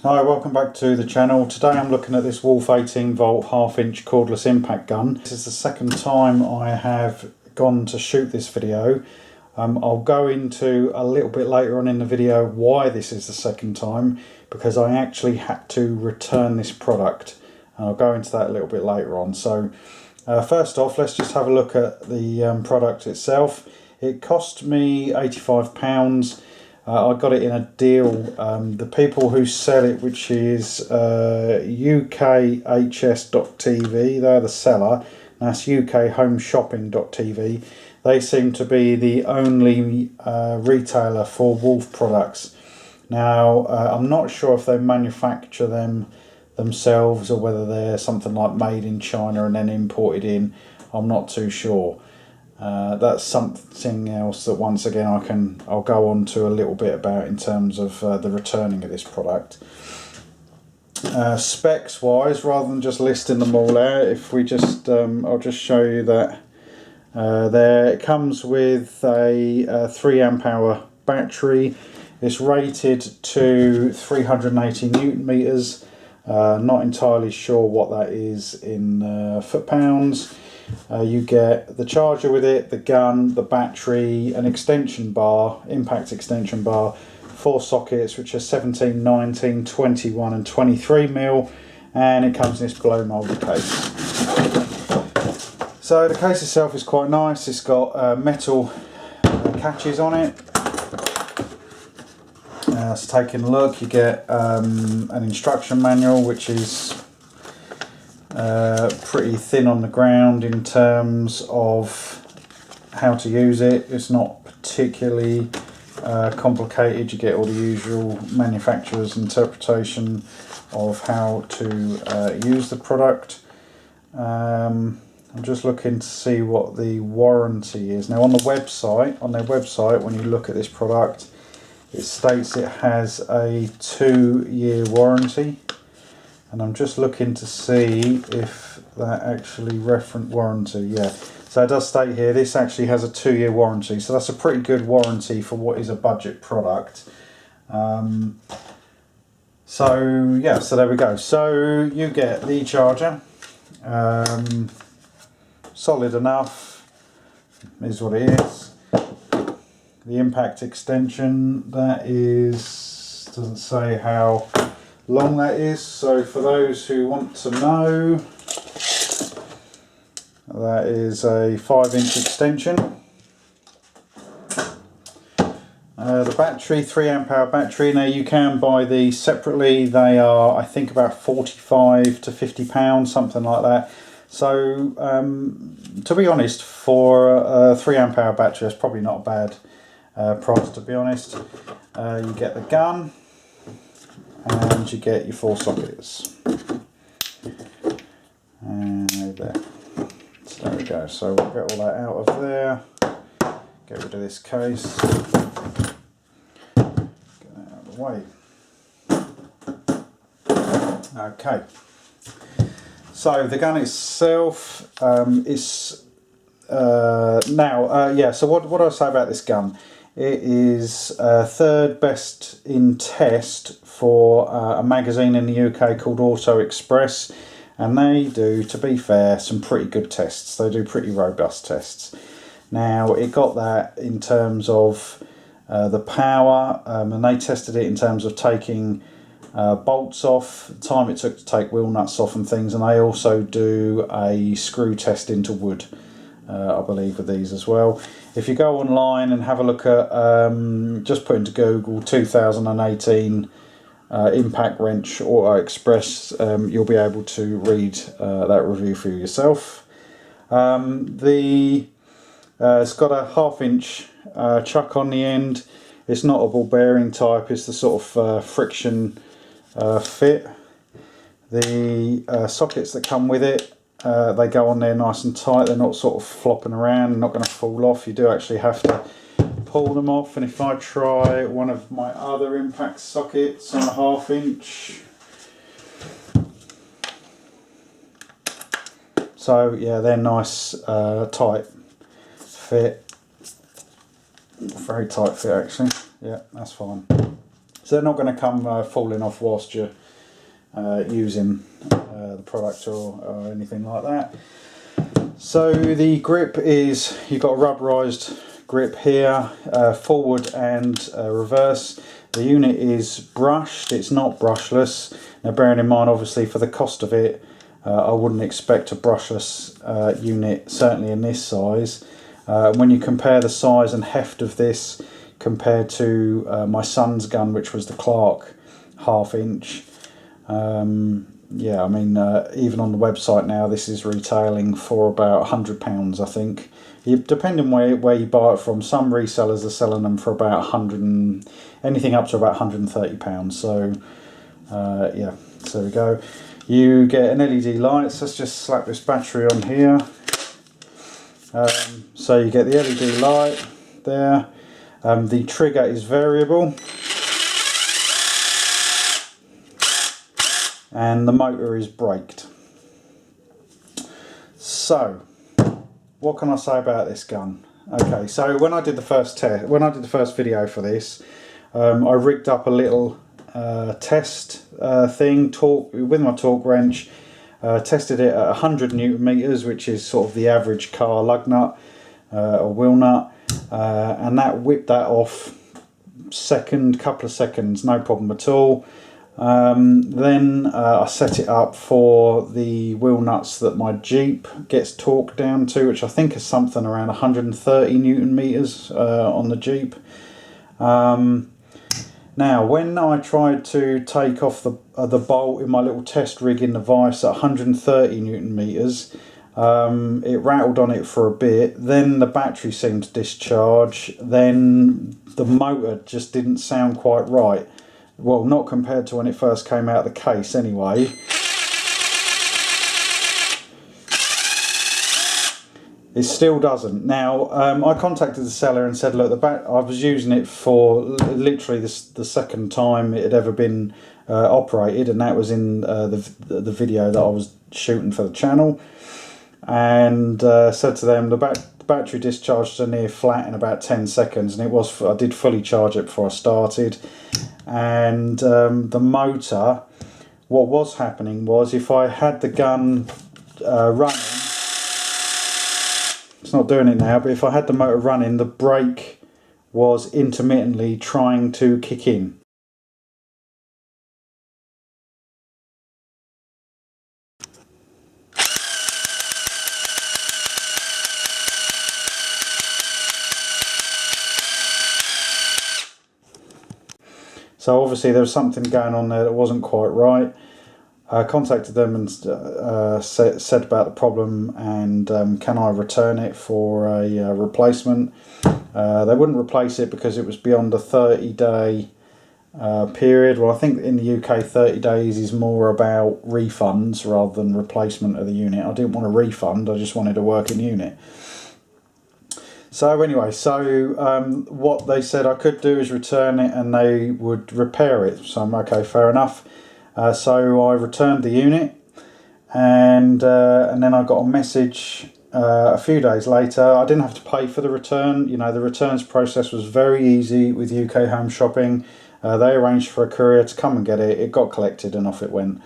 Hi, welcome back to the channel. Today I'm looking at this Wolf 18 volt half-inch cordless impact gun. This is the second time I have gone to shoot this video. I'll go into a little bit later on in the video why this is the second time, because I actually had to return this product, and I'll go into that a little bit later on. So first off, let's just have a look at the product itself. It cost me £85. I got it in a deal. The people who sell it, which is UKHS.TV, they're the seller. That's UKHomeshopping.TV. They seem to be the only retailer for Wolf products. Now, I'm not sure if they manufacture them themselves or whether they're something like made in China and then imported in. I'm not too sure. That's something else that once again I'll go on to a little bit about in terms of the returning of this product. Specs wise, rather than just listing them all out, if we just I'll just show you that it comes with a 3 amp hour battery. It's rated to 380 Newton meters. Not entirely sure what that is in foot-pounds. You get the charger with it, the gun, the battery, an extension bar, impact extension bar, 4 sockets which are 17, 19, 21 and 23 mil, and it comes in this blow molded case. So the case itself is quite nice. It's got metal catches on it. So taking a look, you get an instruction manual which is pretty thin on the ground in terms of how to use it. It's not particularly complicated. You get all the usual manufacturer's interpretation of how to use the product. I'm just looking to see what the warranty is. Now on their website, when you look at this product, it states it has a 2-year warranty. And I'm just looking to see if that actually reference warranty. Yeah, so it does state here this actually has a 2-year warranty. So that's a pretty good warranty for what is a budget product. So yeah, so there we go. So you get the charger, solid enough, is what it is. The impact extension, that is, doesn't say how long that is, so for those who want to know, that is a 5-inch extension. The battery, 3 amp hour battery. Now you can buy these separately. They are, I think, about £45 to £50, something like that. So to be honest, for a 3 amp hour battery, that's probably not a bad price, to be honest. You get the gun, and you get your 4 sockets, and there. So there we go. So we'll get all that out of there, get rid of this case, get that out of the way. Okay, so the gun itself is yeah, so what do I say about this gun? It is 3rd best in test for a magazine in the UK called AutoExpress, and they do, to be fair, some pretty good tests. They do pretty robust tests. Now it got that in terms of the power, and they tested it in terms of taking bolts off, the time it took to take wheel nuts off and things, and they also do a screw test into wood, I believe, with these as well. If you go online and have a look at, just put into Google 2018 impact wrench AutoExpress, you'll be able to read that review for yourself. It's got a 1/2-inch chuck on the end. It's not a ball bearing type, it's the sort of friction fit. The sockets that come with it, they go on there nice and tight. They're not sort of flopping around, they're not going to fall off. You do actually have to pull them off. And if I try one of my other impact sockets on a 1/2-inch, so yeah, they're nice, tight fit, very tight fit actually. Yeah, that's fine. So they're not going to come falling off whilst you're using the product or anything like that. So the grip is, you've got a rubberized grip here, forward and reverse. The unit is brushed, it's not brushless. Now bearing in mind, obviously, for the cost of it, I wouldn't expect a brushless unit, certainly in this size. When you compare the size and heft of this compared to my son's gun, which was the Clark 1/2 inch, yeah, I mean, even on the website now, this is retailing for about £100, I think. Depending where you buy it from, some resellers are selling them for about 100 and anything up to about £130. So yeah, so there we go. You get an LED light. So let's just slap this battery on here. So you get the LED light there. The trigger is variable, and the motor is braked. So what can I say about this gun? Okay, so when I did the first video for this, I rigged up a little test thing, with my torque wrench, tested it at 100 Newton meters, which is sort of the average car lug nut or wheel nut, and that whipped that off couple of seconds, no problem at all. Then I set it up for the wheel nuts that my Jeep gets torqued down to, which I think is something around 130 Newton meters on the Jeep. Now, when I tried to take off the bolt in my little test rig in the vise at 130 Newton meters, it rattled on it for a bit. Then the battery seemed to discharge. Then the motor just didn't sound quite right. Well, not compared to when it first came out of the case anyway. It still doesn't. Now, I contacted the seller and said, look, I was using it for literally the second time it had ever been operated, and that was in the video that I was shooting for the channel. And said to them, the battery discharged to near flat in about 10 seconds, and I did fully charge it before I started. And the motor, what was happening was, if I had the gun running, it's not doing it now, but if I had the motor running, the brake was intermittently trying to kick in. So obviously there was something going on there that wasn't quite right. I contacted them and said about the problem, and can I return it for a replacement. They wouldn't replace it because it was beyond a 30-day period. Well, I think in the UK 30 days is more about refunds rather than replacement of the unit. I didn't want a refund, I just wanted a working unit. So anyway, what they said I could do is return it and they would repair it. So I'm okay, fair enough. So I returned the unit, and then I got a message a few days later. I didn't have to pay for the return. You know, the returns process was very easy with UK Home Shopping. They arranged for a courier to come and get it. It got collected and off it went.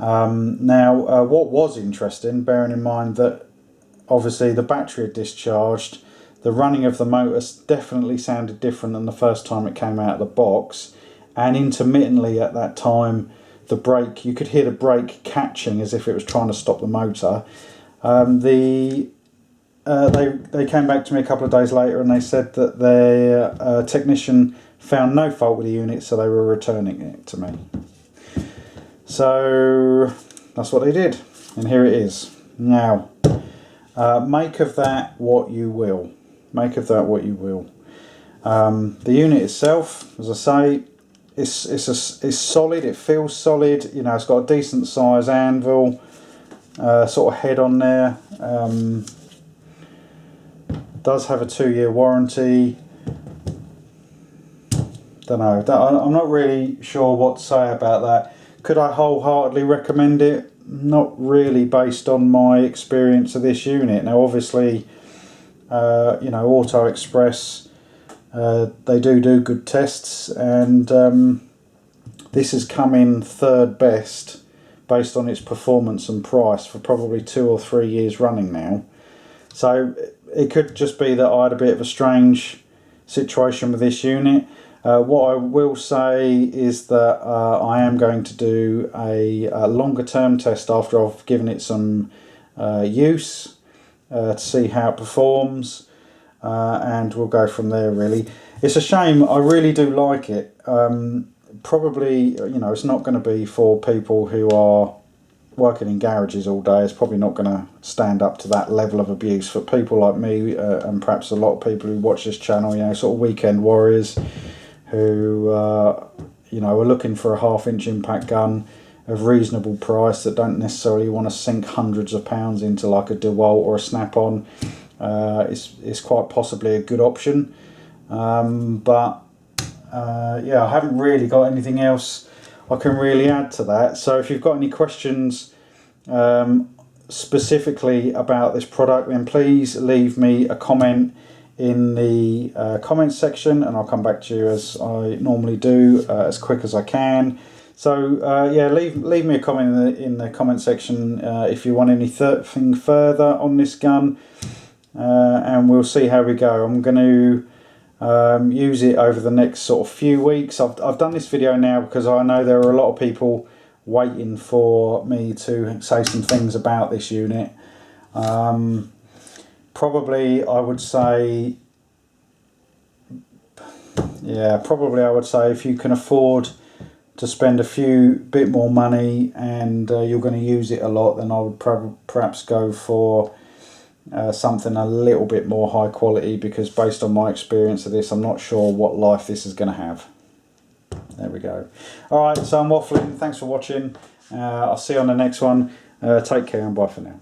Now, what was interesting, bearing in mind that obviously the battery had discharged, the running of the motor definitely sounded different than the first time it came out of the box, and intermittently at that time, the brake, you could hear the brake catching as if it was trying to stop the motor. They came back to me a couple of days later and they said that their technician found no fault with the unit, so they were returning it to me. So that's what they did, and here it is. Now, make of that what you will. Make of that what you will. The unit itself, as I say, it's solid. It feels solid. You know, it's got a decent size anvil, sort of head on there. Does have a 2-year warranty. Don't know. I'm not really sure what to say about that. Could I wholeheartedly recommend it? Not really, based on my experience of this unit. Now, obviously, you know, AutoExpress, they do good tests, and this has come in third best based on its performance and price for probably 2 or 3 years running now. So it could just be that I had a bit of a strange situation with this unit. What I will say is that I am going to do a longer term test after I've given it some use to see how it performs, and we'll go from there really. It's a shame, I really do like it. Probably, you know, it's not going to be for people who are working in garages all day. It's probably not going to stand up to that level of abuse. For people like me and perhaps a lot of people who watch this channel, you know, sort of weekend warriors who you know, are looking for a 1/2 inch impact gun of reasonable price, that don't necessarily want to sink hundreds of pounds into like a DeWalt or a Snap-on, it's quite possibly a good option. But yeah, I haven't really got anything else I can really add to that. So if you've got any questions specifically about this product, then please leave me a comment in the comments section, and I'll come back to you as I normally do, as quick as I can. So yeah, leave me a comment in the comment section if you want anything further on this gun, and we'll see how we go. I'm going to use it over the next sort of few weeks. I've done this video now because I know there are a lot of people waiting for me to say some things about this unit. Probably I would say, yeah, probably I would say if you can afford to spend a bit more money and you're going to use it a lot, then I would perhaps go for something a little bit more high quality, because based on my experience of this, I'm not sure what life this is going to have. There we go. Alright, so I'm waffling. Thanks for watching. I'll see you on the next one. Take care and bye for now.